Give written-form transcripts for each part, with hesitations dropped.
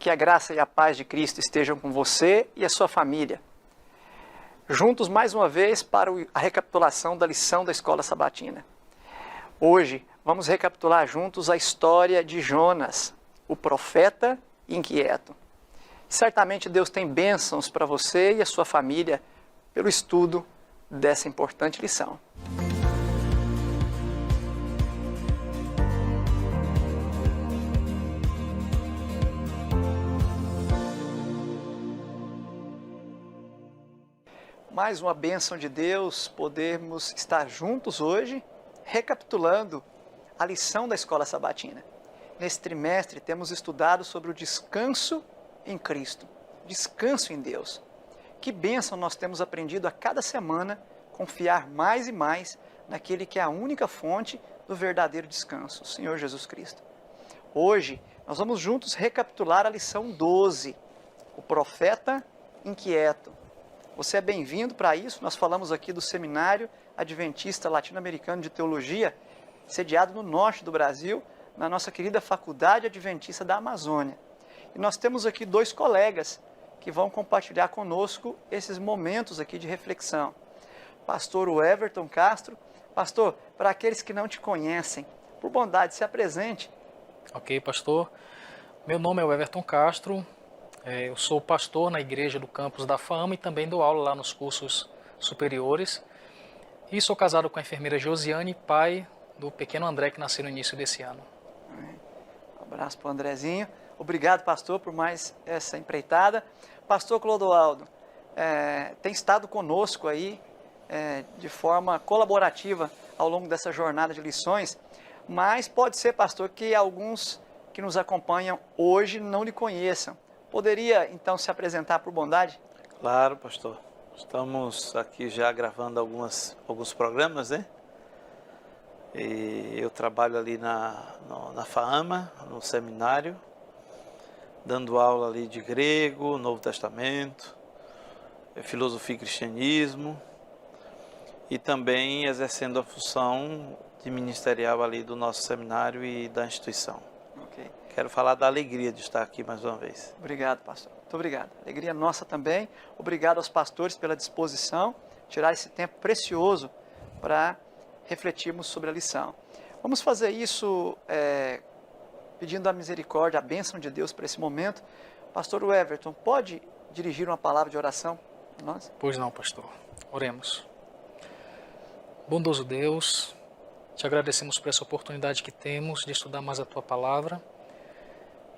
Que a graça e a paz de Cristo estejam com você e a sua família. Juntos mais uma vez para a recapitulação da lição da Escola Sabatina. Hoje vamos recapitular juntos a história de Jonas, o profeta inquieto. Certamente Deus tem bênçãos para você e a sua família pelo estudo dessa importante lição. Mais uma bênção de Deus, podermos estar juntos hoje, recapitulando a lição da Escola Sabatina. Nesse trimestre temos estudado sobre o descanso em Cristo, descanso em Deus. Que bênção nós temos aprendido a cada semana, confiar mais e mais naquele que é a única fonte do verdadeiro descanso, o Senhor Jesus Cristo. Hoje nós vamos juntos recapitular a lição 12, o profeta inquieto. Você é bem-vindo para isso. Nós falamos aqui do Seminário Adventista Latino-Americano de Teologia, sediado no norte do Brasil, na nossa querida Faculdade Adventista da Amazônia. E nós temos aqui dois colegas que vão compartilhar conosco esses momentos aqui de reflexão. Pastor Everton Castro. Pastor, para aqueles que não te conhecem, por bondade, se apresente. Ok, pastor. Meu nome é Everton Castro. Eu sou pastor na igreja do campus da FAMA e também dou aula lá nos cursos superiores. E sou casado com a enfermeira Josiane, pai do pequeno André, que nasceu no início desse ano. Um abraço para o Andrezinho. Obrigado, pastor, por mais essa empreitada. Pastor Clodoaldo, tem estado conosco aí de forma colaborativa ao longo dessa jornada de lições, mas pode ser, pastor, que alguns que nos acompanham hoje não lhe conheçam. Poderia, então, se apresentar por bondade? Claro, pastor. Estamos aqui já gravando alguns programas, né? E eu trabalho ali na FAAMA, no seminário, dando aula ali de grego, Novo Testamento, filosofia e cristianismo, e também exercendo a função de ministerial ali do nosso seminário e da instituição. Ok. Quero falar da alegria de estar aqui mais uma vez. Obrigado, pastor. Muito obrigado. Alegria nossa também. Obrigado aos pastores pela disposição, tirar esse tempo precioso para refletirmos sobre a lição. Vamos fazer isso pedindo a misericórdia, a bênção de Deus para esse momento. Pastor Everton, pode dirigir uma palavra de oração a nós? Pois não, pastor. Oremos. Bondoso Deus, te agradecemos por essa oportunidade que temos de estudar mais a Tua Palavra.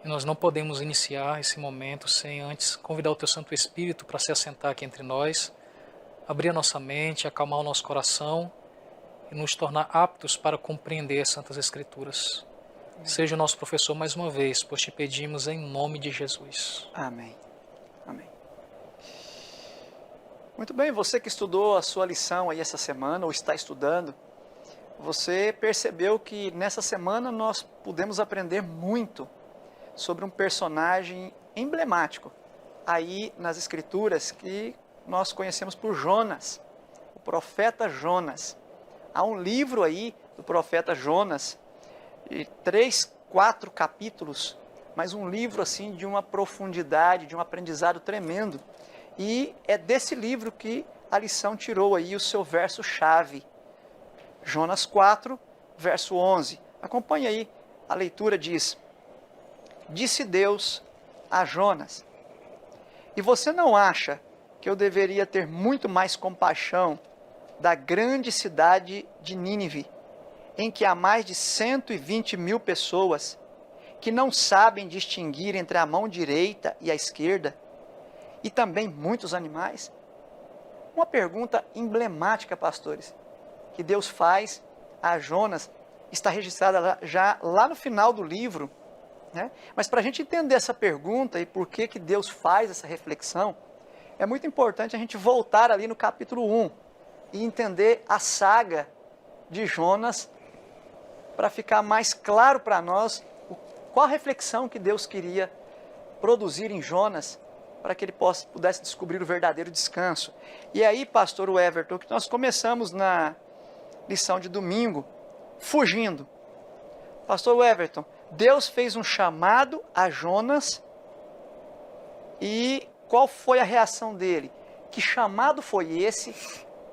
E nós não podemos iniciar esse momento sem antes convidar o Teu Santo Espírito para se assentar aqui entre nós, abrir a nossa mente, acalmar o nosso coração e nos tornar aptos para compreender as Santas Escrituras. Amém. Seja o nosso professor mais uma vez, pois te pedimos em nome de Jesus. Amém. Amém. Muito bem, você que estudou a sua lição aí essa semana, ou está estudando, você percebeu que nessa semana nós pudemos aprender muito sobre um personagem emblemático aí nas Escrituras que nós conhecemos por Jonas, o profeta Jonas. Há um livro aí do profeta Jonas, de 3, 4 capítulos, mas um livro assim de uma profundidade, de um aprendizado tremendo. E é desse livro que a lição tirou aí o seu verso-chave. Jonas 4, verso 11. Acompanhe aí, a leitura diz: Disse Deus a Jonas: E você não acha que eu deveria ter muito mais compaixão da grande cidade de Nínive, em que há mais de 120.000 pessoas que não sabem distinguir entre a mão direita e a esquerda, e também muitos animais? Uma pergunta emblemática, pastores, que Deus faz a Jonas, está registrada já lá no final do livro, né? Mas para a gente entender essa pergunta e por que Deus faz essa reflexão, é muito importante a gente voltar ali no capítulo 1 e entender a saga de Jonas, para ficar mais claro para nós qual a reflexão que Deus queria produzir em Jonas, para que ele pudesse descobrir o verdadeiro descanso. E aí, pastor Everton, que nós começamos na lição de domingo, fugindo. Pastor Everton, Deus fez um chamado a Jonas E qual foi a reação dele? Que chamado foi esse?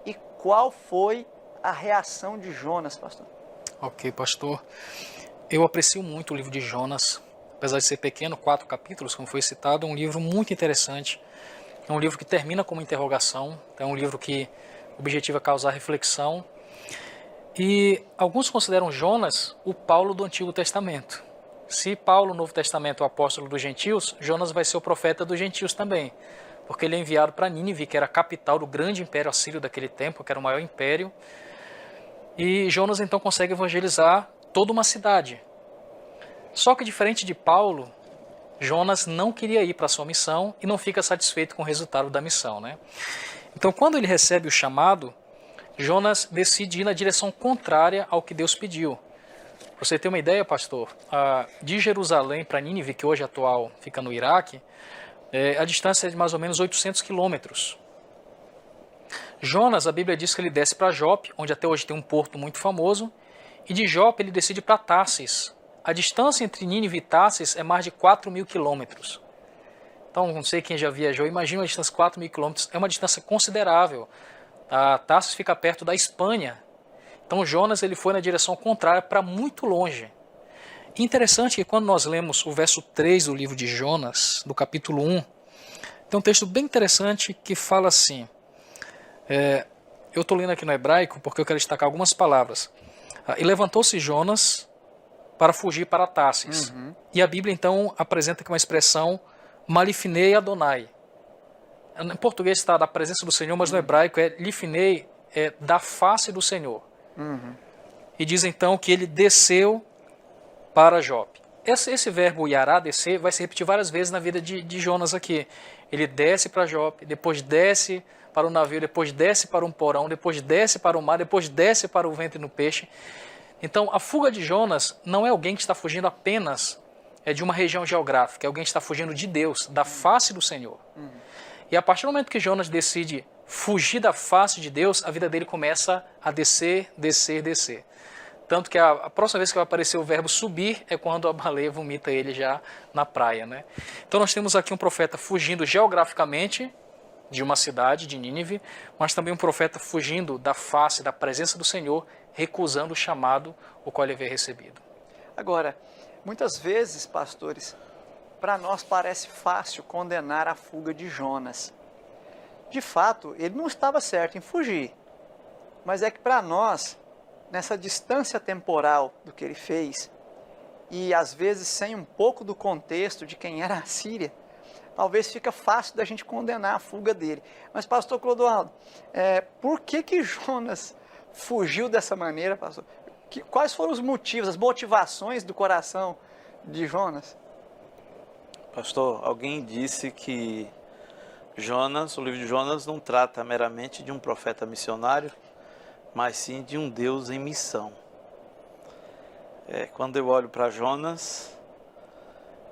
E qual foi a reação de Jonas, pastor? Ok, pastor. Eu aprecio muito o livro de Jonas. Apesar de ser pequeno, 4 capítulos, como foi citado, é um livro muito interessante. É um livro que termina com uma interrogação. É um livro que o objetivo é causar reflexão. E alguns consideram Jonas o Paulo do Antigo Testamento. Se Paulo, no Novo Testamento, é o apóstolo dos gentios, Jonas vai ser o profeta dos gentios também. Porque ele é enviado para Nínive, que era a capital do grande império assírio daquele tempo, que era o maior império. E Jonas então consegue evangelizar toda uma cidade. Só que diferente de Paulo, Jonas não queria ir para a sua missão e não fica satisfeito com o resultado da missão, né? Então, quando ele recebe o chamado, Jonas decide ir na direção contrária ao que Deus pediu. Para você ter uma ideia, pastor, de Jerusalém para Nínive, que hoje atual fica no Iraque, a distância é de mais ou menos 800 quilômetros. Jonas, a Bíblia diz que ele desce para Jope, onde até hoje tem um porto muito famoso, e de Jope ele decide para Tarsis. A distância entre Nínive e Tarsis é mais de 4.000 quilômetros. Então, não sei quem já viajou, imagina uma distância de 4.000 quilômetros, é uma distância considerável. Tarsis fica perto da Espanha. Então, Jonas ele foi na direção contrária, para muito longe. Interessante que quando nós lemos o verso 3 do livro de Jonas, do capítulo 1, tem um texto bem interessante que fala assim, eu estou lendo aqui no hebraico porque eu quero destacar algumas palavras. E levantou-se Jonas para fugir para Tarsis. E a Bíblia então apresenta aqui uma expressão Malifnei Adonai. Em português está da presença do Senhor, mas no hebraico é Lifnei, da face do Senhor. E diz então que ele desceu para Jope. Esse verbo yará, descer, vai se repetir várias vezes na vida de Jonas aqui. Ele desce para Jope, depois desce para o navio, depois desce para um porão, depois desce para o mar, depois desce para o ventre no peixe. Então, a fuga de Jonas não é alguém que está fugindo apenas de uma região geográfica, é alguém que está fugindo de Deus, da face do Senhor. E a partir do momento que Jonas decide fugir da face de Deus, a vida dele começa a descer, descer, descer. Tanto que a próxima vez que vai aparecer o verbo subir é quando a baleia vomita ele já na praia, né? Então nós temos aqui um profeta fugindo geograficamente de uma cidade, de Nínive, mas também um profeta fugindo da face, da presença do Senhor, recusando o chamado o qual ele havia recebido. Agora, muitas vezes, pastores, para nós parece fácil condenar a fuga de Jonas. De fato, ele não estava certo em fugir, mas é que para nós, nessa distância temporal do que ele fez, e às vezes sem um pouco do contexto de quem era a Síria, talvez fica fácil da gente condenar a fuga dele. Mas, pastor Clodoaldo, por que Jonas fugiu dessa maneira, pastor? Quais foram os motivos, as motivações do coração de Jonas? Pastor, alguém disse que Jonas, o livro de Jonas, não trata meramente de um profeta missionário, mas sim de um Deus em missão. Quando eu olho para Jonas,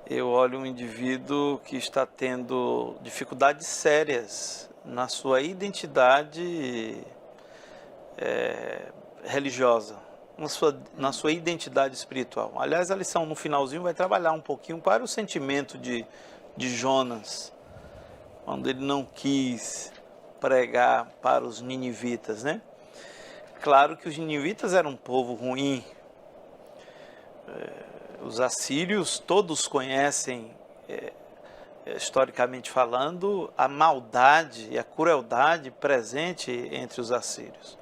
eu olho um indivíduo que está tendo dificuldades sérias na sua identidade religiosa, na sua identidade espiritual. Aliás, a lição no finalzinho vai trabalhar um pouquinho para o sentimento de Jonas, quando ele não quis pregar para os ninivitas, né? Claro que os ninivitas eram um povo ruim. Os assírios, todos conhecem, historicamente falando, a maldade e a crueldade presente entre os assírios.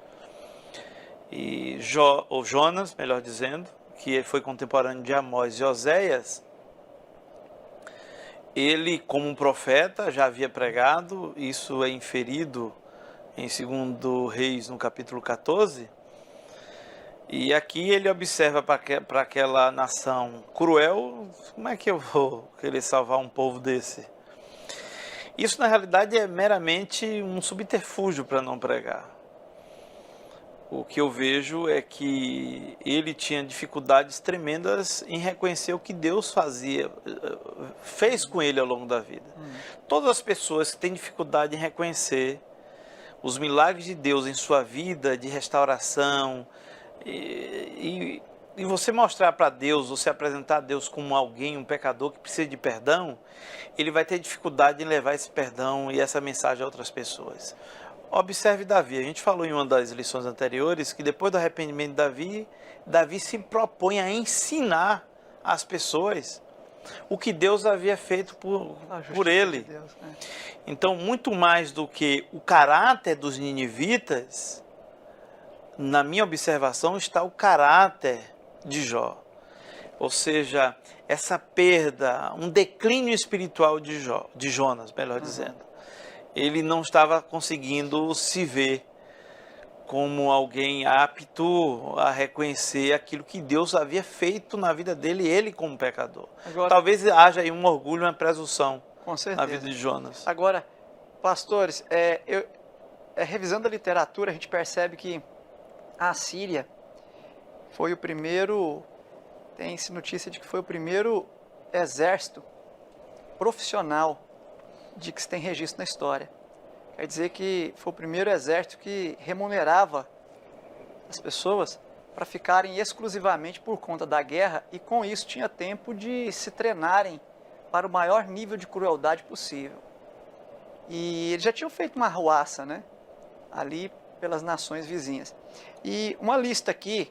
E Jonas, melhor dizendo, que foi contemporâneo de Amós e Oséias, ele, como um profeta, já havia pregado, isso é inferido em 2 Reis, no capítulo 14, e aqui ele observa para aquela nação cruel, como é que eu vou querer salvar um povo desse? Isso, na realidade, é meramente um subterfúgio para não pregar. O que eu vejo é que ele tinha dificuldades tremendas em reconhecer o que Deus fez com ele ao longo da vida. Todas as pessoas que têm dificuldade em reconhecer os milagres de Deus em sua vida, de restauração, e e você mostrar para Deus, você apresentar a Deus como alguém, um pecador que precisa de perdão, ele vai ter dificuldade em levar esse perdão e essa mensagem a outras pessoas. Observe Davi. A gente falou em uma das lições anteriores que depois do arrependimento de Davi, Davi se propõe a ensinar às pessoas o que Deus havia feito por ele. De Deus, né? Então, muito mais do que o caráter dos ninivitas, na minha observação, está o caráter de Jó. Ou seja, essa perda, um declínio espiritual de Jonas, melhor dizendo. Ele não estava conseguindo se ver como alguém apto a reconhecer aquilo que Deus havia feito na vida dele, ele como pecador. Agora, talvez haja aí um orgulho, uma presunção com certeza. na vida de Jonas. Agora, pastores, revisando a literatura, a gente percebe que a Assíria foi o primeiro, tem-se notícia de que foi o primeiro exército profissional de que se tem registro na história. Quer dizer que foi o primeiro exército que remunerava as pessoas para ficarem exclusivamente por conta da guerra e com isso tinha tempo de se treinarem para o maior nível de crueldade possível. E eles já tinham feito uma arruaça, né, ali pelas nações vizinhas. E uma lista aqui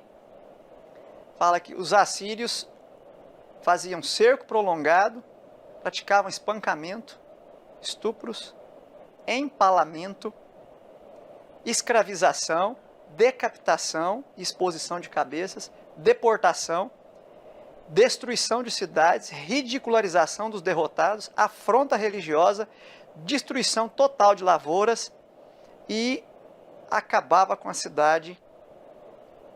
fala que os assírios faziam cerco prolongado, praticavam espancamento, estupros, empalamento, escravização, decapitação, exposição de cabeças, deportação, destruição de cidades, ridicularização dos derrotados, afronta religiosa, destruição total de lavouras e acabava com a cidade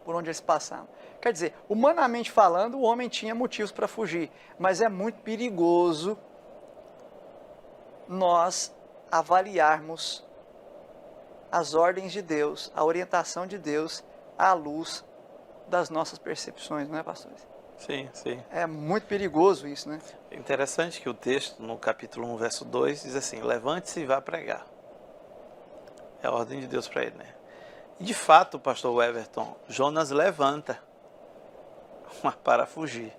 por onde eles passavam. Quer dizer, humanamente falando, o homem tinha motivos para fugir, mas é muito perigoso nós avaliarmos as ordens de Deus, a orientação de Deus à luz das nossas percepções, não é, pastores? Sim, sim. É muito perigoso isso, né? É interessante que o texto, no capítulo 1, verso 2, diz assim: levante-se e vá pregar. É a ordem de Deus para ele, né? E de fato, pastor Everton, Jonas levanta para fugir.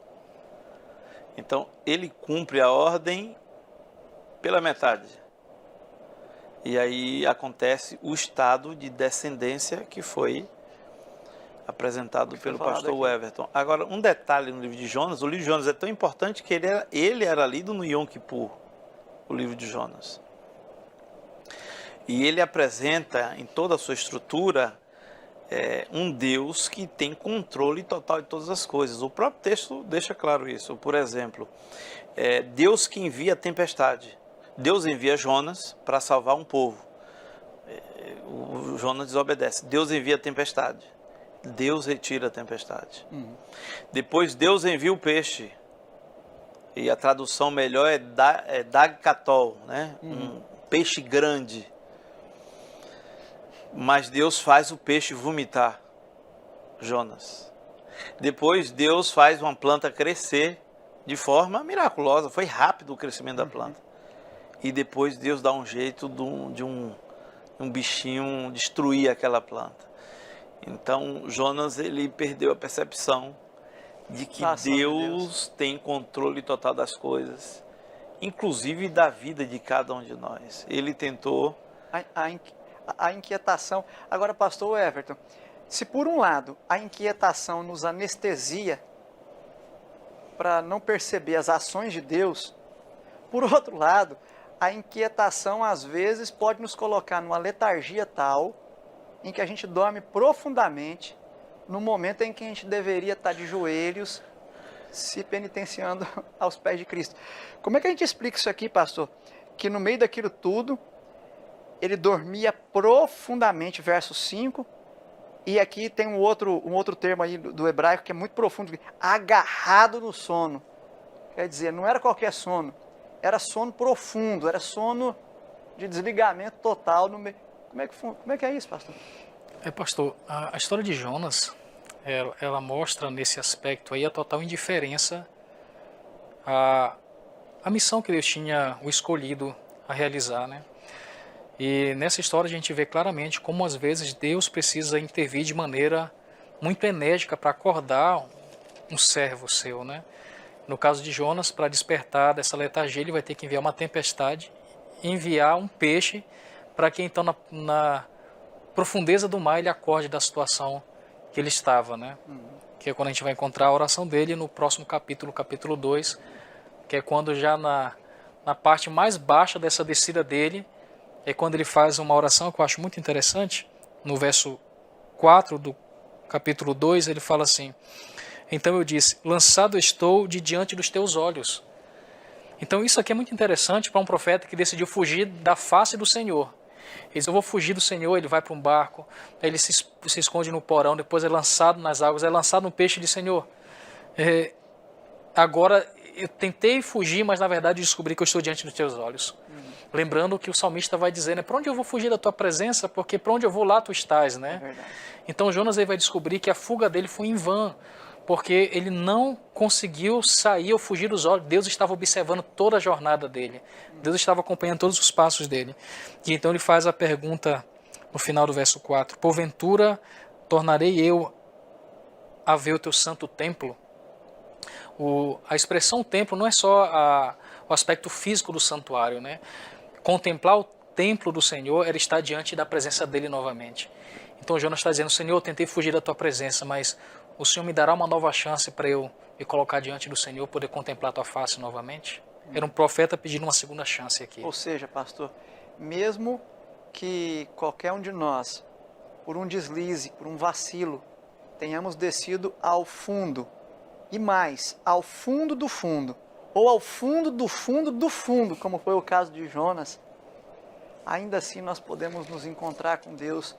Então, ele cumpre a ordem pela metade. E aí acontece o estado de descendência que foi apresentado pelo pastor Everton. Agora, um detalhe no livro de Jonas: o livro de Jonas é tão importante que ele era lido no Yom Kippur, o livro de Jonas. E ele apresenta em toda a sua estrutura um Deus que tem controle total de todas as coisas. O próprio texto deixa claro isso. Por exemplo, Deus que envia a tempestade. Deus envia Jonas para salvar um povo. O Jonas desobedece. Deus envia a tempestade. Deus retira a tempestade. Depois Deus envia o peixe. E a tradução melhor é Dag Katol, né? Um peixe grande. Mas Deus faz o peixe vomitar Jonas. Depois Deus faz uma planta crescer de forma miraculosa. Foi rápido o crescimento da planta. E depois Deus dá um jeito de um bichinho destruir aquela planta. Então Jonas, ele perdeu a percepção de que Deus tem controle total das coisas, inclusive da vida de cada um de nós. Ele tentou... A inquietação. Agora, pastor Everton, se por um lado a inquietação nos anestesia para não perceber as ações de Deus, por outro lado, a inquietação às vezes pode nos colocar numa letargia tal em que a gente dorme profundamente no momento em que a gente deveria estar de joelhos se penitenciando aos pés de Cristo. Como é que a gente explica isso aqui, pastor? Que no meio daquilo tudo ele dormia profundamente, verso 5, e aqui tem um outro termo aí do hebraico que é muito profundo, agarrado no sono. Quer dizer, não era qualquer sono, era sono profundo, era sono de desligamento total no meio. Como é que é isso, pastor? Pastor, a história de Jonas, ela mostra nesse aspecto aí a total indiferença à missão que Deus tinha o escolhido a realizar, né? E nessa história a gente vê claramente como às vezes Deus precisa intervir de maneira muito enérgica para acordar um servo seu, né? No caso de Jonas, para despertar dessa letargia, ele vai ter que enviar uma tempestade, enviar um peixe, para que então na profundeza do mar ele acorde da situação que ele estava, né? Que é quando a gente vai encontrar a oração dele no próximo capítulo, capítulo 2, que é quando já na parte mais baixa dessa descida dele, é quando ele faz uma oração que eu acho muito interessante. No verso 4 do capítulo 2, ele fala assim: então eu disse, lançado estou de diante dos teus olhos. Então isso aqui é muito interessante para um profeta que decidiu fugir da face do Senhor. Ele diz, eu vou fugir do Senhor, ele vai para um barco, aí ele se esconde no porão, depois é lançado nas águas, é lançado no peixe de Senhor. Agora eu tentei fugir, mas na verdade descobri que eu estou diante dos teus olhos. Lembrando que o salmista vai dizer, né, para onde eu vou fugir da tua presença? Porque para onde eu vou, lá tu estás, né? Então Jonas aí vai descobrir que a fuga dele foi em vão, porque ele não conseguiu sair ou fugir dos olhos. Deus estava observando toda a jornada dele. Deus estava acompanhando todos os passos dele. E então ele faz a pergunta no final do verso 4. Porventura tornarei eu a ver o teu santo templo? A expressão templo não é só o aspecto físico do santuário, né? Contemplar o templo do Senhor era estar diante da presença dele novamente. Então Jonas está dizendo, Senhor, eu tentei fugir da tua presença, mas o Senhor me dará uma nova chance para eu me colocar diante do Senhor, poder contemplar a tua face novamente? Era um profeta pedindo uma segunda chance aqui. Ou seja, pastor, mesmo que qualquer um de nós, por um deslize, por um vacilo, tenhamos descido ao fundo, e mais, ao fundo do fundo, ou ao fundo do fundo do fundo, como foi o caso de Jonas, ainda assim nós podemos nos encontrar com Deus.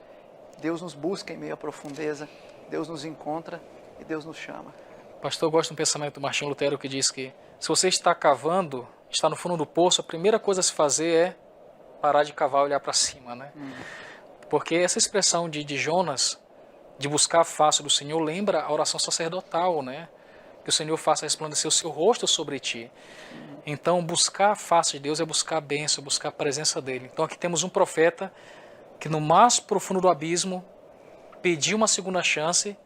Deus nos busca em meio à profundeza, Deus nos encontra e Deus nos chama. Pastor, eu gosto do pensamento do Martinho Lutero, que diz que se você está cavando, está no fundo do poço, a primeira coisa a se fazer é parar de cavar e olhar para cima, né? Porque essa expressão de Jonas, de buscar a face do Senhor, lembra a oração sacerdotal, né? Que o Senhor faça resplandecer o seu rosto sobre ti. Então, buscar a face de Deus é buscar a bênção, buscar a presença dele. Então, aqui temos um profeta que no mais profundo do abismo pediu uma segunda chance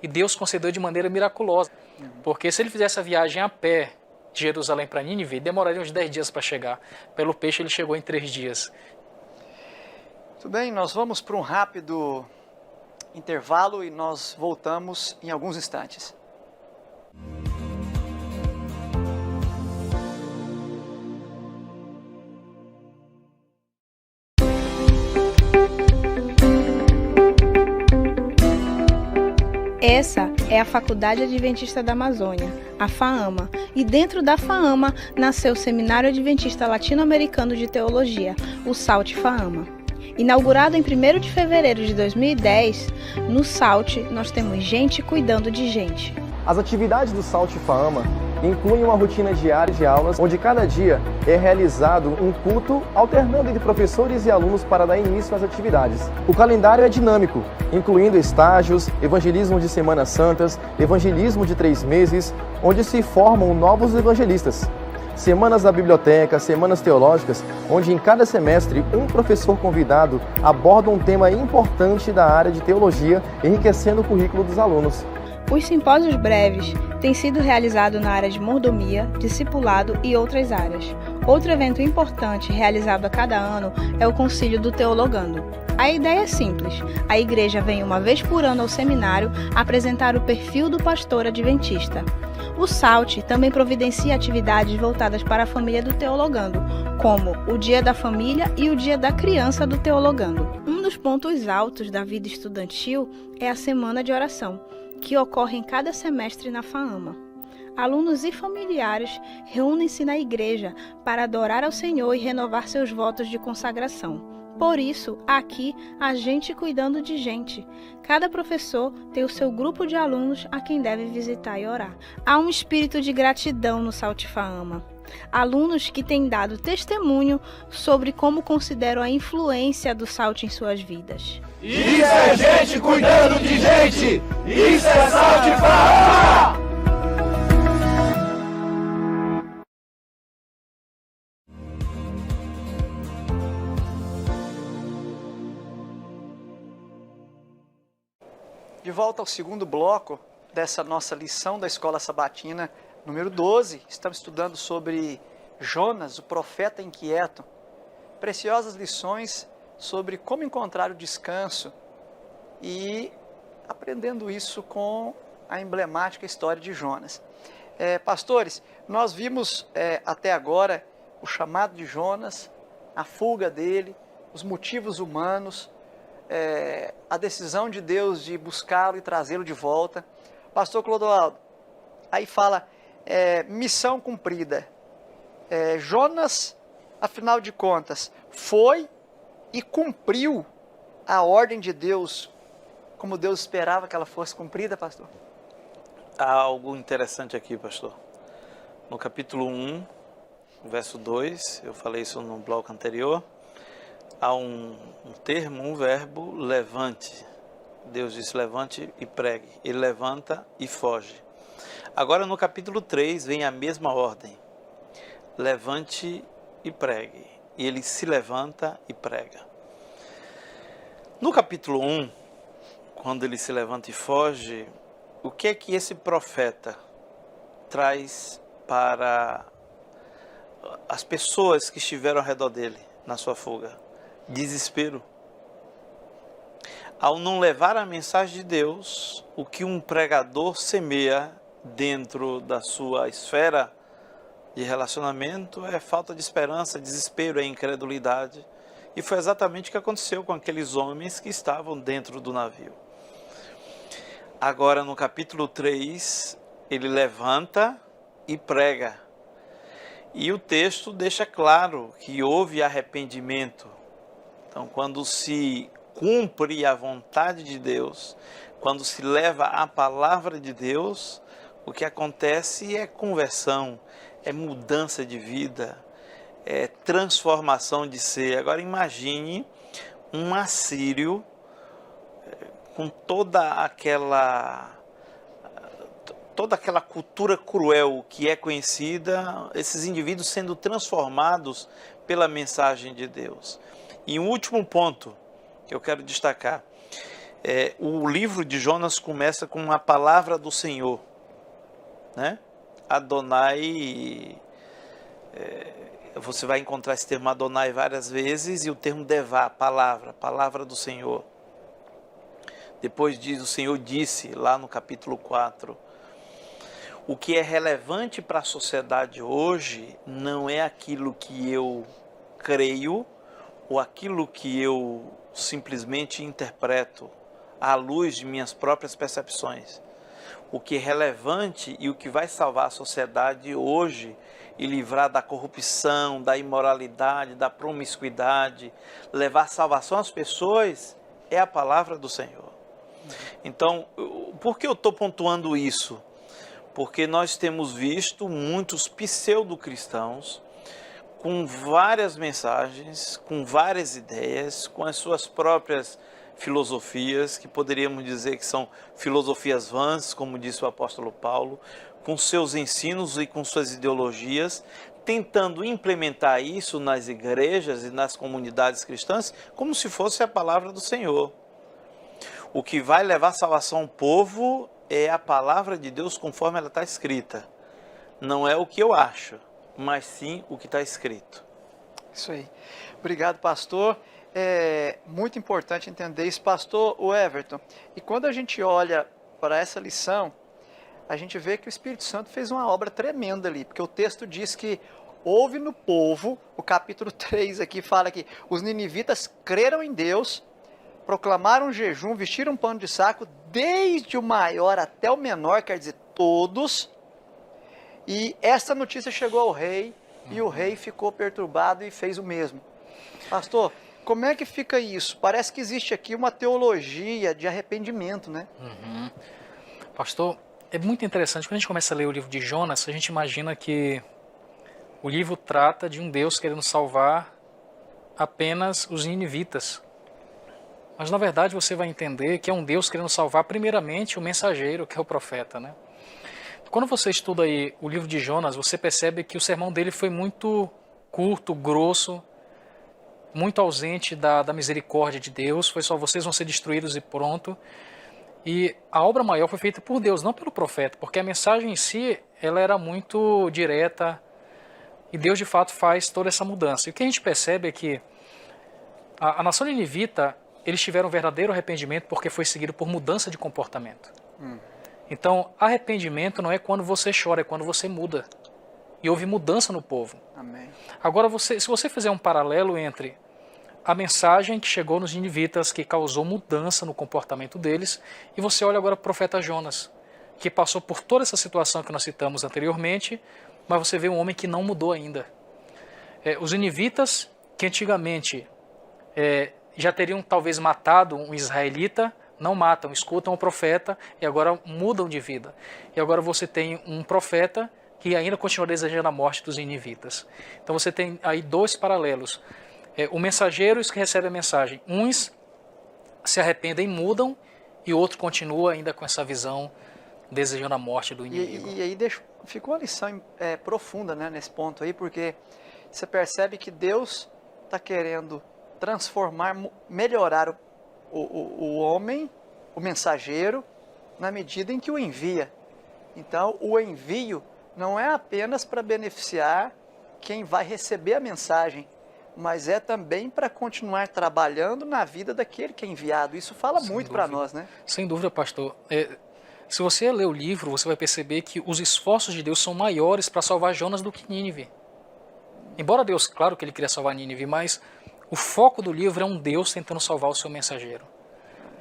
e Deus concedeu de maneira miraculosa. Porque se ele fizesse a viagem a pé de Jerusalém para Nínive, demoraria uns 10 dias para chegar. Pelo peixe ele chegou em 3 dias. Tudo bem, nós vamos para um rápido intervalo e nós voltamos em alguns instantes. Essa é a Faculdade Adventista da Amazônia, a FAAMA, e dentro da FAAMA nasceu o Seminário Adventista Latino-Americano de Teologia, o SALT FAAMA. Inaugurado em 1º de fevereiro de 2010, no SALT nós temos gente cuidando de gente. As atividades do SALT FAAMA incluem uma rotina diária de aulas, onde cada dia é realizado um culto alternando entre professores e alunos para dar início às atividades. O calendário é dinâmico, incluindo estágios, evangelismo de Semanas Santas, evangelismo de 3 meses, onde se formam novos evangelistas. Semanas da biblioteca, semanas teológicas, onde em cada semestre um professor convidado aborda um tema importante da área de teologia, enriquecendo o currículo dos alunos. Os simpósios breves têm sido realizados na área de mordomia, discipulado e outras áreas. Outro evento importante realizado a cada ano é o Concílio do Teologando. A ideia é simples. A igreja vem uma vez por ano ao seminário apresentar o perfil do pastor adventista. O SALT também providencia atividades voltadas para a família do Teologando, como o Dia da Família e o Dia da Criança do Teologando. Um dos pontos altos da vida estudantil é a Semana de Oração, que ocorre em cada semestre na FAAMA. Alunos e familiares reúnem-se na igreja para adorar ao Senhor e renovar seus votos de consagração. Por isso, aqui, a gente cuidando de gente. Cada professor tem o seu grupo de alunos a quem deve visitar e orar. Há um espírito de gratidão no SALT FAAMA. Alunos que têm dado testemunho sobre como consideram a influência do SALT em suas vidas. Isso é gente cuidando de gente! Isso é SALT FAAMA! De volta ao segundo bloco, dessa nossa lição da Escola Sabatina, número 12. Estamos estudando sobre Jonas, o profeta inquieto. Preciosas lições sobre como encontrar o descanso e aprendendo isso com a emblemática história de Jonas. Pastores, nós vimos até agora o chamado de Jonas, a fuga dele, os motivos humanos, a decisão de Deus de buscá-lo e trazê-lo de volta. Pastor Clodoaldo, aí fala missão cumprida. Jonas, afinal de contas, foi e cumpriu a ordem de Deus como Deus esperava que ela fosse cumprida, pastor? Há algo interessante aqui, pastor. No capítulo 1, verso 2, eu falei isso no bloco anterior, há um termo, um verbo, levante. Deus disse levante e pregue. Ele levanta e foge. Agora no capítulo 3 vem a mesma ordem. Levante e pregue. E ele se levanta e prega. No capítulo 1, quando ele se levanta e foge, o que é que esse profeta traz para as pessoas que estiveram ao redor dele na sua fuga? Desespero. Ao não levar a mensagem de Deus, o que um pregador semeia dentro da sua esfera de relacionamento é falta de esperança, desespero, é incredulidade. E foi exatamente o que aconteceu com aqueles homens que estavam dentro do navio. Agora no capítulo 3, ele levanta e prega. E o texto deixa claro que houve arrependimento. Então, quando se cumpre a vontade de Deus, quando se leva a palavra de Deus, o que acontece é conversão, é mudança de vida, é transformação de ser. Agora imagine um assírio com toda aquela cultura cruel que é conhecida, esses indivíduos sendo transformados pela mensagem de Deus. E um último ponto que eu quero destacar, o livro de Jonas começa com uma palavra do Senhor, né? Adonai, você vai encontrar esse termo Adonai várias vezes, e o termo Devá, palavra do Senhor. Depois diz, o Senhor disse, lá no capítulo 4, o que é relevante para a sociedade hoje não é aquilo que eu creio ou aquilo que eu simplesmente interpreto à luz de minhas próprias percepções. O que é relevante e o que vai salvar a sociedade hoje e livrar da corrupção, da imoralidade, da promiscuidade, levar salvação às pessoas é a palavra do Senhor. Então, por que eu estou pontuando isso? Porque nós temos visto muitos pseudo-cristãos com várias mensagens, com várias ideias, com as suas próprias filosofias, que poderíamos dizer que são filosofias vãs, como disse o apóstolo Paulo, com seus ensinos e com suas ideologias, tentando implementar isso nas igrejas e nas comunidades cristãs, como se fosse a palavra do Senhor. O que vai levar salvação ao povo é a palavra de Deus conforme ela está escrita. Não é o que eu acho, mas sim o que está escrito. Isso aí. Obrigado, pastor. É muito importante entender isso, pastor Everton. E quando a gente olha para essa lição, a gente vê que o Espírito Santo fez uma obra tremenda ali, porque o texto diz que houve no povo, o capítulo 3 aqui fala que os ninivitas creram em Deus, proclamaram jejum, vestiram pano de saco, desde o maior até o menor, quer dizer, todos. E essa notícia chegou ao rei, e o rei ficou perturbado e fez o mesmo. Pastor, como é que fica isso? Parece que existe aqui uma teologia de arrependimento, né? Pastor, é muito interessante, quando a gente começa a ler o livro de Jonas, a gente imagina que o livro trata de um Deus querendo salvar apenas os ninivitas. Mas na verdade você vai entender que é um Deus querendo salvar primeiramente o mensageiro, que é o profeta, né? Quando você estuda aí o livro de Jonas, você percebe que o sermão dele foi muito curto, grosso, muito ausente da misericórdia de Deus, foi só vocês vão ser destruídos e pronto. E a obra maior foi feita por Deus, não pelo profeta, porque a mensagem em si, ela era muito direta, e Deus de fato faz toda essa mudança. E o que a gente percebe é que a nação ninivita, eles tiveram um verdadeiro arrependimento porque foi seguido por mudança de comportamento. Então, arrependimento não é quando você chora, é quando você muda. E houve mudança no povo. Amém. Agora, se você fizer um paralelo entre a mensagem que chegou nos ninivitas, que causou mudança no comportamento deles, e você olha agora para o profeta Jonas, que passou por toda essa situação que nós citamos anteriormente, mas você vê um homem que não mudou ainda. Os ninivitas, que antigamente já teriam talvez matado um israelita, não matam, escutam o profeta e agora mudam de vida. E agora você tem um profeta que ainda continua desejando a morte dos ninivitas. Então você tem aí dois paralelos. O mensageiro e os que recebem a mensagem. Uns se arrependem e mudam, e o outro continua ainda com essa visão, desejando a morte do inimigo. E aí ficou uma lição profunda, né, nesse ponto aí, porque você percebe que Deus está querendo transformar, melhorar o homem, o mensageiro, na medida em que o envia. Então, o envio não é apenas para beneficiar quem vai receber a mensagem, mas é também para continuar trabalhando na vida daquele que é enviado. Isso fala muito para nós, né? Sem dúvida, pastor. Se você ler o livro, você vai perceber que os esforços de Deus são maiores para salvar Jonas do que Nínive. Embora Deus, claro que ele queria salvar Nínive, mas o foco do livro é um Deus tentando salvar o seu mensageiro.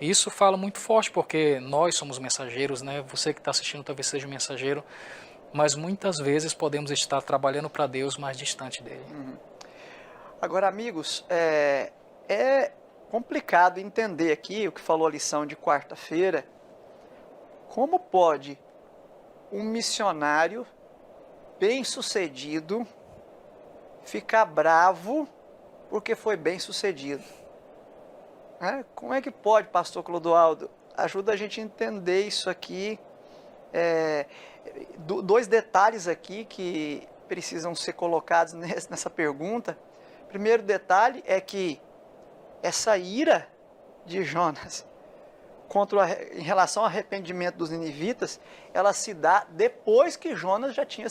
E isso fala muito forte, porque nós somos mensageiros, né? Você que está assistindo talvez seja um mensageiro, mas muitas vezes podemos estar trabalhando para Deus mais distante dele. Agora, amigos, é complicado entender aqui o que falou a lição de quarta-feira. Como pode um missionário bem-sucedido ficar bravo porque foi bem-sucedido? Como é que pode, pastor Clodoaldo? Ajuda a gente a entender isso aqui. Dois detalhes aqui que precisam ser colocados nessa pergunta. Primeiro detalhe é que essa ira de Jonas em relação ao arrependimento dos ninivitas, ela se dá depois que Jonas já tinha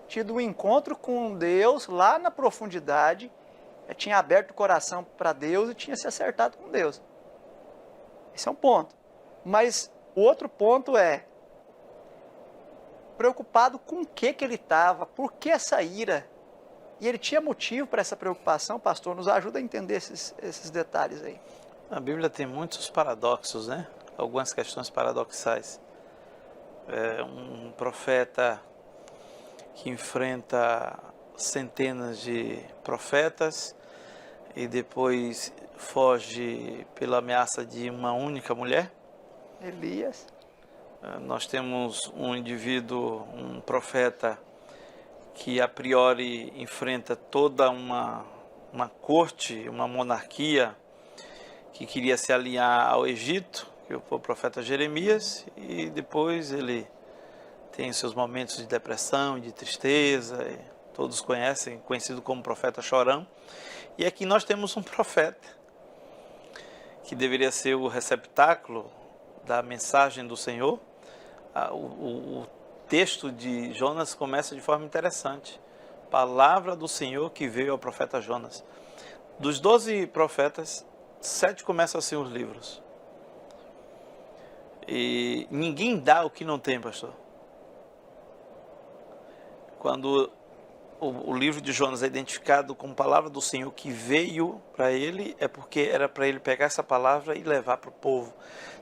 tido um encontro com Deus lá na profundidade, já tinha aberto o coração para Deus e tinha se acertado com Deus. Esse é um ponto. Mas o outro ponto é, preocupado com o que ele estava, por que essa ira? E ele tinha motivo para essa preocupação, pastor? Nos ajuda a entender esses detalhes aí. A Bíblia tem muitos paradoxos, né? Algumas questões paradoxais. Um profeta que enfrenta centenas de profetas e depois foge pela ameaça de uma única mulher. Elias. Nós temos um indivíduo, um profeta, que a priori enfrenta toda uma corte, uma monarquia que queria se alinhar ao Egito, que foi o profeta Jeremias, e depois ele tem seus momentos de depressão e de tristeza, e todos conhecem, conhecido como profeta chorão. E aqui nós temos um profeta que deveria ser o receptáculo da mensagem do Senhor. O texto de Jonas começa de forma interessante. Palavra do Senhor que veio ao profeta Jonas. Dos 12 profetas, 7 começam assim os livros. E ninguém dá o que não tem, pastor. Quando o livro de Jonas é identificado como palavra do Senhor que veio para ele, é porque era para ele pegar essa palavra e levar para o povo.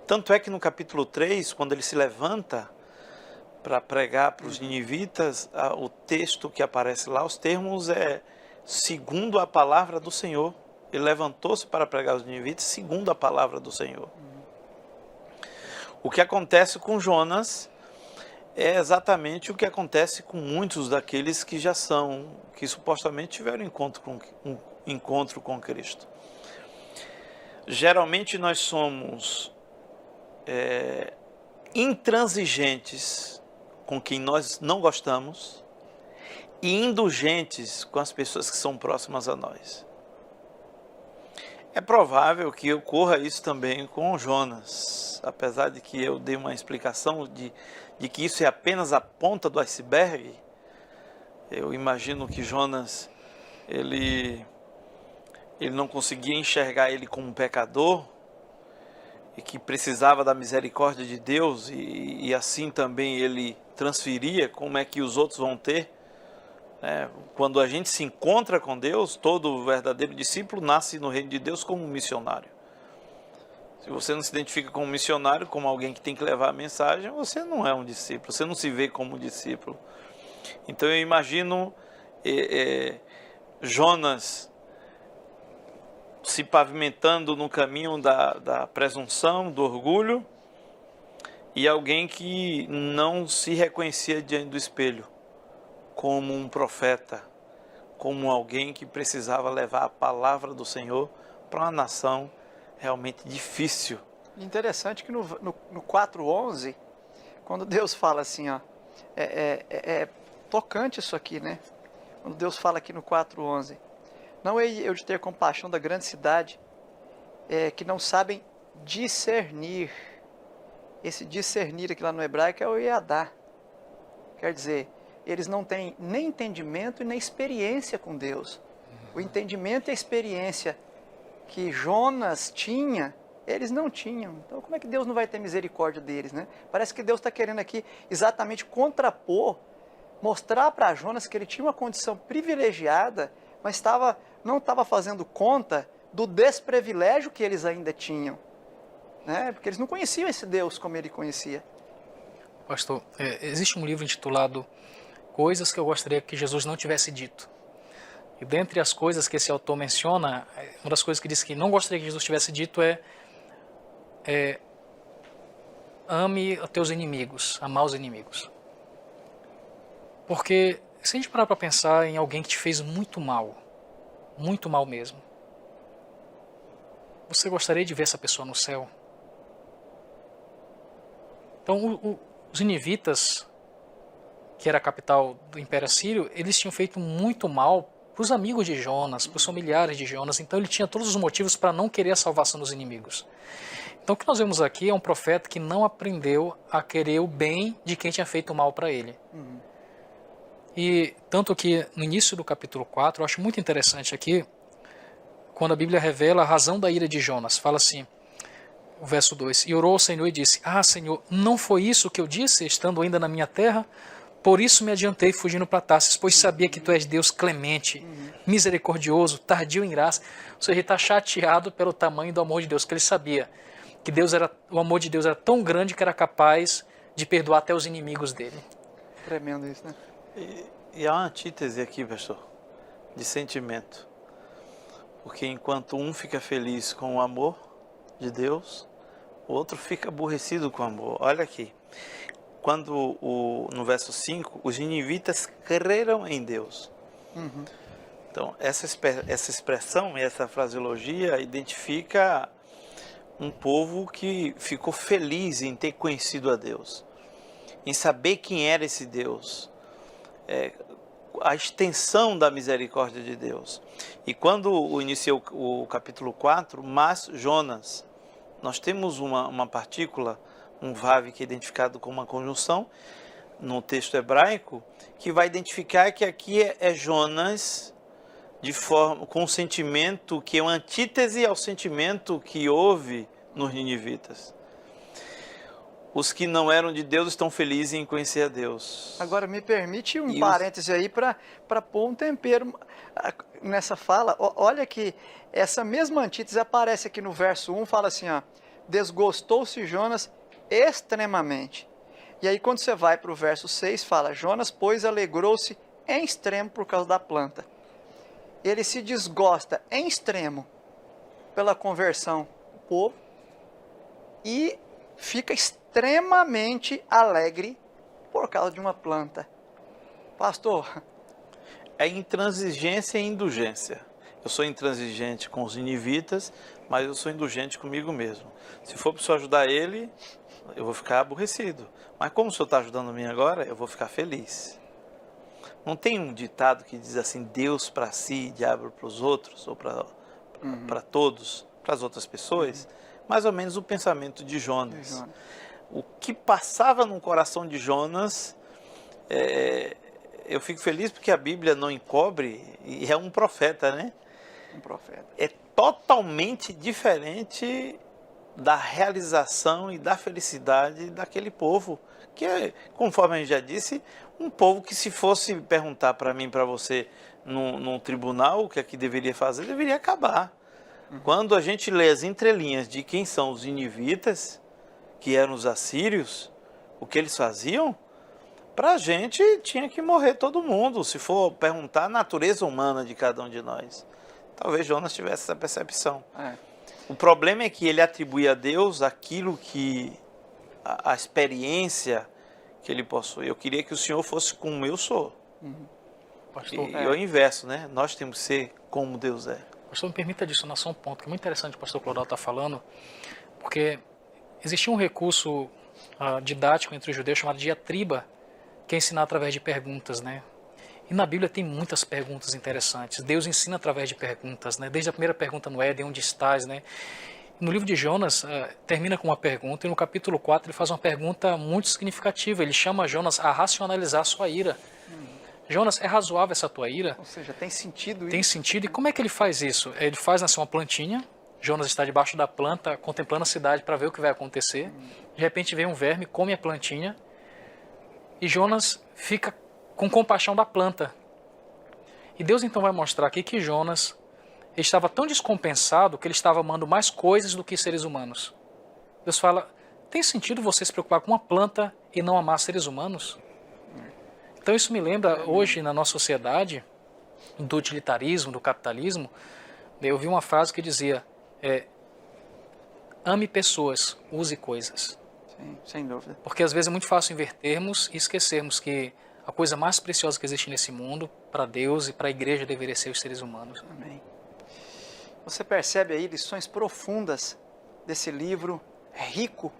Tanto é que no capítulo 3, quando ele se levanta para pregar para os ninivitas, o texto que aparece lá, os termos segundo a palavra do Senhor. Ele levantou-se para pregar aos ninivitas segundo a palavra do Senhor. O que acontece com Jonas é exatamente o que acontece com muitos daqueles que que supostamente tiveram um encontro com Cristo. Geralmente nós somos intransigentes com quem nós não gostamos e indulgentes com as pessoas que são próximas a nós. É provável que ocorra isso também com Jonas, apesar de que eu dei uma explicação de que isso é apenas a ponta do iceberg. Eu imagino que Jonas, ele não conseguia enxergar ele como um pecador e que precisava da misericórdia de Deus e assim também ele transferia como é que os outros vão ter. Quando a gente se encontra com Deus, todo verdadeiro discípulo nasce no reino de Deus como um missionário. Se você não se identifica como missionário, como alguém que tem que levar a mensagem, você não é um discípulo, você não se vê como um discípulo. Então eu imagino Jonas se pavimentando no caminho da presunção, do orgulho, e alguém que não se reconhecia diante do espelho como um profeta, como alguém que precisava levar a palavra do Senhor para uma nação realmente difícil. Interessante que no 4:11, quando Deus fala assim, ó, é tocante isso aqui, né? Quando Deus fala aqui no 4:11, não é eu de ter compaixão da grande cidade, que não sabem discernir. Esse discernir aqui lá no hebraico é o Yadá. Quer dizer, eles não têm nem entendimento e nem experiência com Deus. O entendimento e a experiência que Jonas tinha, eles não tinham. Então como é que Deus não vai ter misericórdia deles, né? Parece que Deus está querendo aqui exatamente contrapor, mostrar para Jonas que ele tinha uma condição privilegiada, mas não estava fazendo conta do desprivilégio que eles ainda tinham, né? Porque eles não conheciam esse Deus como ele conhecia. Pastor, existe um livro intitulado Coisas que eu gostaria que Jesus não tivesse dito. E dentre as coisas que esse autor menciona, uma das coisas que diz que não gostaria que Jesus tivesse dito é ame os teus inimigos, amar os inimigos. Porque se a gente parar para pensar em alguém que te fez muito mal mesmo, você gostaria de ver essa pessoa no céu? Então os ninivitas, que era a capital do Império Assírio, eles tinham feito muito mal para os amigos de Jonas, para os familiares de Jonas. Então ele tinha todos os motivos para não querer a salvação dos inimigos. Então o que nós vemos aqui é um profeta que não aprendeu a querer o bem de quem tinha feito mal para ele. E tanto que no início do capítulo 4, eu acho muito interessante aqui, quando a Bíblia revela a razão da ira de Jonas. Fala assim, o verso 2, e orou ao Senhor e disse, Senhor, não foi isso que eu disse, estando ainda na minha terra? Por isso me adiantei fugindo para Tarsis, pois sabia que tu és Deus clemente, misericordioso, tardio em graça. Ou seja, ele está chateado pelo tamanho do amor de Deus, que ele sabia que o amor de Deus era tão grande que era capaz de perdoar até os inimigos dele. Tremendo isso, né? E há uma antítese aqui, pastor, de sentimento. Porque enquanto um fica feliz com o amor de Deus, o outro fica aborrecido com o amor. Olha aqui. Quando no verso 5, os ninivitas creram em Deus. Então, essa expressão e essa fraseologia identifica um povo que ficou feliz em ter conhecido a Deus, em saber quem era esse Deus, a extensão da misericórdia de Deus. E quando iniciou o capítulo 4, mas Jonas, nós temos uma partícula, um vav que é identificado com uma conjunção no texto hebraico, que vai identificar que aqui é Jonas com um sentimento que é uma antítese ao sentimento que houve nos ninivitas. Os que não eram de Deus estão felizes em conhecer a Deus. Agora me permite um parêntese aí para pôr um tempero nessa fala. Olha que essa mesma antítese aparece aqui no verso 1, fala assim, desgostou-se Jonas extremamente. E aí quando você vai para o verso 6, fala, Jonas, pois, alegrou-se em extremo por causa da planta. Ele se desgosta em extremo pela conversão do povo e fica extremamente alegre por causa de uma planta. Pastor? É intransigência e indulgência. Eu sou intransigente com os ninivitas, mas eu sou indulgente comigo mesmo. Se for para o senhor ajudar ele, eu vou ficar aborrecido. Mas como o senhor está ajudando a mim agora, eu vou ficar feliz. Não tem um ditado que diz assim, Deus para si e diabo para os outros, ou para para todos, para as outras pessoas, mais ou menos o pensamento de Jonas. O que passava no coração de Jonas, eu fico feliz porque a Bíblia não encobre, e é um profeta, né? Um profeta. É totalmente diferente da realização e da felicidade daquele povo, que é, conforme a gente já disse, um povo que, se fosse perguntar para mim, para você, num tribunal, o que é que deveria fazer, deveria acabar. Quando a gente lê as entrelinhas de quem são os ninivitas, que eram os assírios, o que eles faziam, para a gente tinha que morrer todo mundo, se for perguntar a natureza humana de cada um de nós. Talvez Jonas tivesse essa percepção. O problema é que ele atribui a Deus aquilo que, a experiência que ele possui. Eu queria que o Senhor fosse como eu sou. Pastor, E é o inverso, né? Nós temos que ser como Deus é. Pastor, me permita adicionar só um ponto, que é muito interessante o pastor Clodoaldo está falando, porque existia um recurso didático entre os judeus chamado diatriba, que é ensinar através de perguntas, né? E na Bíblia tem muitas perguntas interessantes. Deus ensina através de perguntas, né? Desde a primeira pergunta no Éden, onde estás, né? No livro de Jonas, termina com uma pergunta, e no capítulo 4 ele faz uma pergunta muito significativa. Ele chama Jonas a racionalizar a sua ira. Jonas, é razoável essa tua ira? Ou seja, tem sentido isso? Tem sentido. E como é que ele faz isso? Ele faz nascer uma plantinha. Jonas está debaixo da planta, contemplando a cidade para ver o que vai acontecer. De repente vem um verme, come a plantinha. E Jonas fica com compaixão da planta. E Deus então vai mostrar aqui que Jonas estava tão descompensado que ele estava amando mais coisas do que seres humanos. Deus fala, tem sentido você se preocupar com uma planta e não amar seres humanos? Então isso me lembra, hoje na nossa sociedade, do utilitarismo, do capitalismo, eu vi uma frase que dizia, ame pessoas, use coisas. Sim, sem dúvida. Porque às vezes é muito fácil invertermos e esquecermos que a coisa mais preciosa que existe nesse mundo, para Deus e para a igreja, deveria ser os seres humanos. Amém. Você percebe aí lições profundas desse livro, rico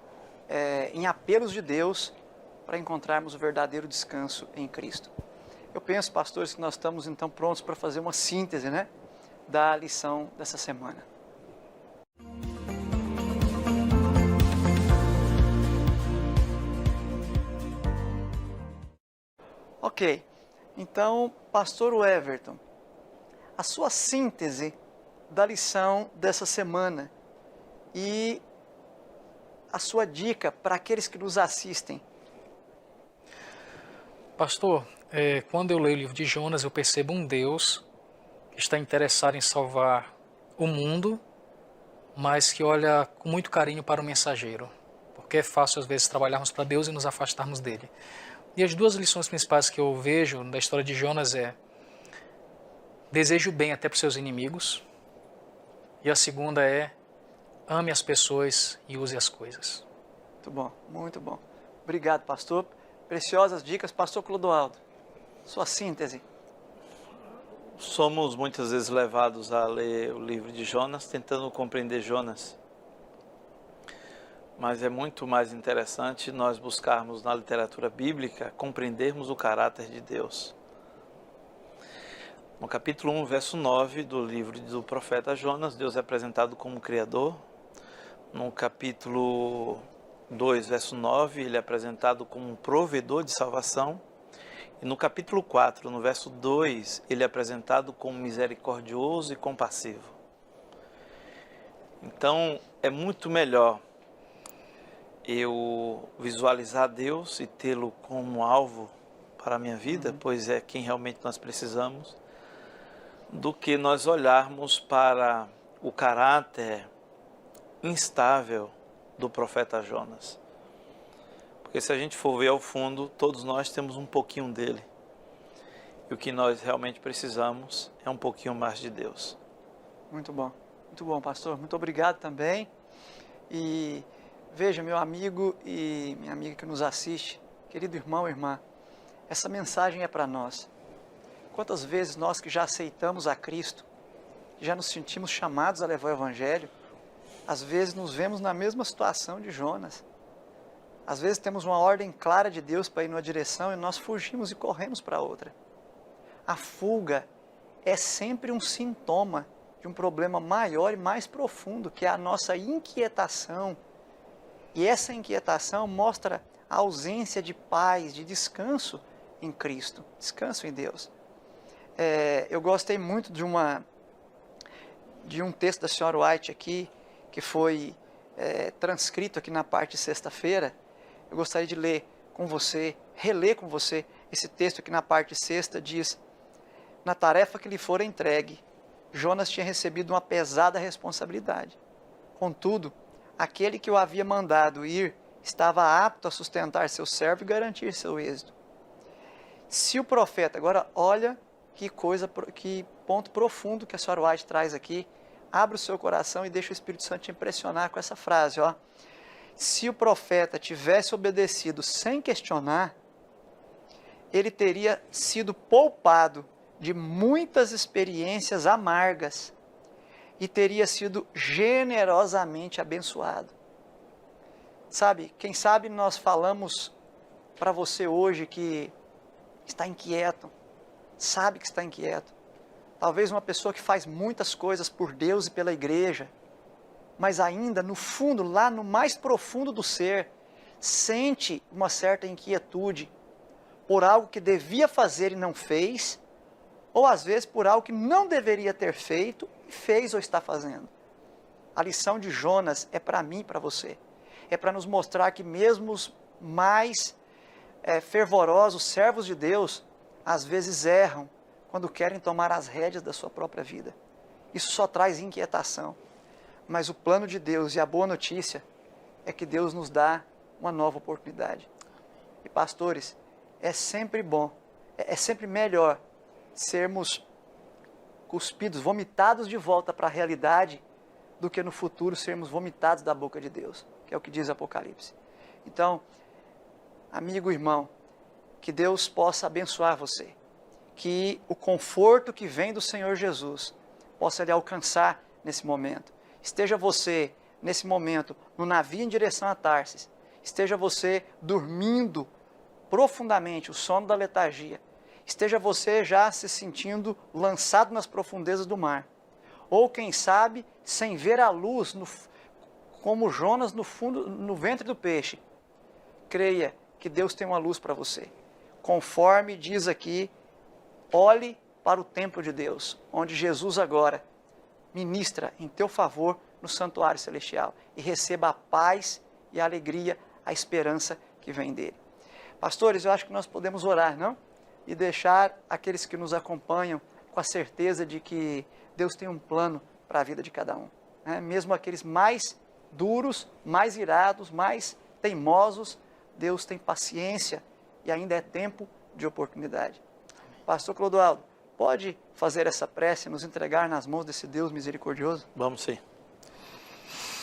em apelos de Deus para encontrarmos o verdadeiro descanso em Cristo. Eu penso, pastores, que nós estamos então prontos para fazer uma síntese, né, da lição dessa semana. Ok, então, pastor Everton, a sua síntese da lição dessa semana e a sua dica para aqueles que nos assistem. Pastor, quando eu leio o livro de Jonas, eu percebo um Deus que está interessado em salvar o mundo, mas que olha com muito carinho para o mensageiro, porque é fácil às vezes trabalharmos para Deus e nos afastarmos dele. E as duas lições principais que eu vejo da história de Jonas deseje o bem até para os seus inimigos, e a segunda ame as pessoas e use as coisas. Muito bom, muito bom. Obrigado, pastor. Preciosas dicas. Pastor Clodoaldo, sua síntese. Somos muitas vezes levados a ler o livro de Jonas, tentando compreender Jonas. Mas é muito mais interessante nós buscarmos na literatura bíblica, compreendermos o caráter de Deus. No capítulo 1, verso 9 do livro do profeta Jonas, Deus é apresentado como Criador. No capítulo 2, verso 9, ele é apresentado como um provedor de salvação. E no capítulo 4, no verso 2, ele é apresentado como misericordioso e compassivo. Então, é muito melhor eu visualizar Deus e tê-lo como alvo para a minha vida, pois é quem realmente nós precisamos, do que nós olharmos para o caráter instável do profeta Jonas. Porque se a gente for ver ao fundo, todos nós temos um pouquinho dele. E o que nós realmente precisamos é um pouquinho mais de Deus. Muito bom, pastor. Muito obrigado também. E veja, meu amigo e minha amiga que nos assiste, querido irmão e irmã, essa mensagem é para nós. Quantas vezes nós que já aceitamos a Cristo, já nos sentimos chamados a levar o Evangelho, às vezes nos vemos na mesma situação de Jonas. Às vezes temos uma ordem clara de Deus para ir numa direção e nós fugimos e corremos para outra. A fuga é sempre um sintoma de um problema maior e mais profundo, que é a nossa inquietação. E essa inquietação mostra a ausência de paz, de descanso em Cristo, descanso em Deus. Eu gostei muito de um texto da senhora White aqui, que foi transcrito aqui na parte de sexta-feira. Eu gostaria de ler com você, reler com você esse texto aqui na parte de sexta. Diz: na tarefa que lhe fora entregue, Jonas tinha recebido uma pesada responsabilidade. Contudo, aquele que o havia mandado ir estava apto a sustentar seu servo e garantir seu êxito. Se o profeta, agora olha que ponto profundo que a senhora White traz aqui. Abra o seu coração e deixa o Espírito Santo te impressionar com essa frase, ó. Se o profeta tivesse obedecido sem questionar, ele teria sido poupado de muitas experiências amargas e teria sido generosamente abençoado. Sabe, quem sabe nós falamos para você hoje que está inquieto, sabe que está inquieto. Talvez uma pessoa que faz muitas coisas por Deus e pela igreja, mas ainda no fundo, lá no mais profundo do ser, sente uma certa inquietude por algo que devia fazer e não fez, ou às vezes por algo que não deveria ter feito e fez ou está fazendo. A lição de Jonas é para mim e para você. É para nos mostrar que mesmo os mais fervorosos servos de Deus, às vezes erram quando querem tomar as rédeas da sua própria vida. Isso só traz inquietação. Mas o plano de Deus e a boa notícia é que Deus nos dá uma nova oportunidade. E pastores, é sempre bom, é sempre melhor sermos cuspidos, vomitados de volta para a realidade, do que no futuro sermos vomitados da boca de Deus, que é o que diz Apocalipse. Então, amigo, irmão, que Deus possa abençoar você, que o conforto que vem do Senhor Jesus possa lhe alcançar nesse momento. Esteja você, nesse momento, no navio em direção a Tarsis, esteja você dormindo profundamente, o sono da letargia, esteja você já se sentindo lançado nas profundezas do mar, ou quem sabe, sem ver a luz, como Jonas no ventre do peixe, creia que Deus tem uma luz para você. Conforme diz aqui, olhe para o templo de Deus, onde Jesus agora ministra em teu favor no santuário celestial, e receba a paz e a alegria, a esperança que vem dele. Pastores, eu acho que nós podemos orar, não? E deixar aqueles que nos acompanham com a certeza de que Deus tem um plano para a vida de cada um, né? Mesmo aqueles mais duros, mais irados, mais teimosos, Deus tem paciência e ainda é tempo de oportunidade. Pastor Clodoaldo, pode fazer essa prece e nos entregar nas mãos desse Deus misericordioso? Vamos sim.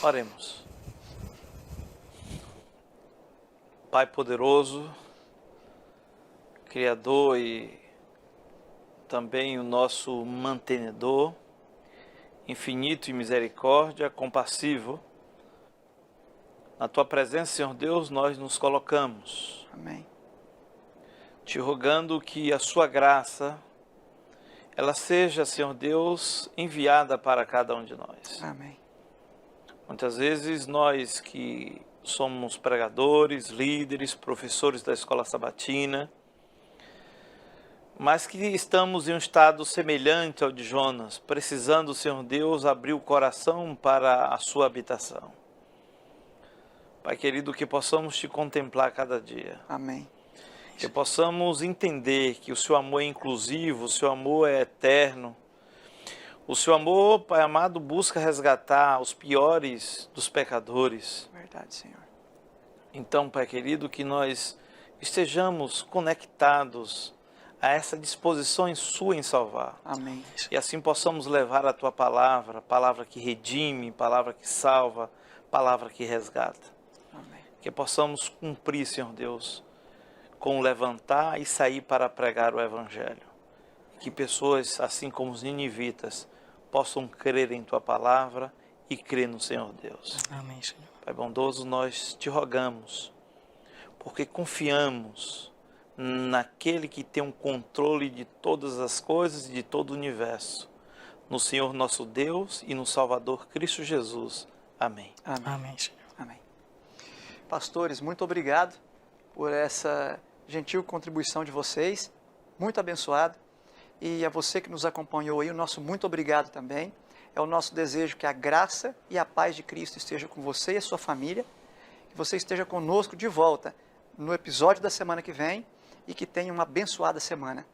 Oremos. Pai poderoso, Criador e também o nosso mantenedor, infinito em misericórdia, compassivo, na Tua presença, Senhor Deus, nós nos colocamos. Amém. Te rogando que a Sua graça, ela seja, Senhor Deus, enviada para cada um de nós. Amém. Muitas vezes nós que somos pregadores, líderes, professores da escola sabatina, mas que estamos em um estado semelhante ao de Jonas, precisando, Senhor Deus, abrir o coração para a Sua habitação. Pai querido, que possamos Te contemplar cada dia. Amém. Que possamos entender que o Seu amor é inclusivo, o Seu amor é eterno. O Seu amor, Pai amado, busca resgatar os piores dos pecadores. Verdade, Senhor. Então, Pai querido, que nós estejamos conectados a essa disposição Sua em salvar. Amém. E assim possamos levar a Tua palavra, palavra que redime, palavra que salva, palavra que resgata. Amém. Que possamos cumprir, Senhor Deus, com levantar e sair para pregar o Evangelho. Que pessoas, assim como os ninivitas, possam crer em Tua palavra e crer no Senhor Deus. Amém, Senhor. Pai bondoso, nós Te rogamos, porque confiamos naquele que tem um controle de todas as coisas e de todo o universo. no Senhor nosso Deus e no Salvador Cristo Jesus. Amém. Amém. Amém, Senhor. Amém. Pastores, muito obrigado por essa gentil contribuição de vocês, muito abençoado. E a você que nos acompanhou aí, o nosso muito obrigado também. É o nosso desejo que a graça e a paz de Cristo esteja com você e a sua família, que você esteja conosco de volta no episódio da semana que vem e que tenha uma abençoada semana.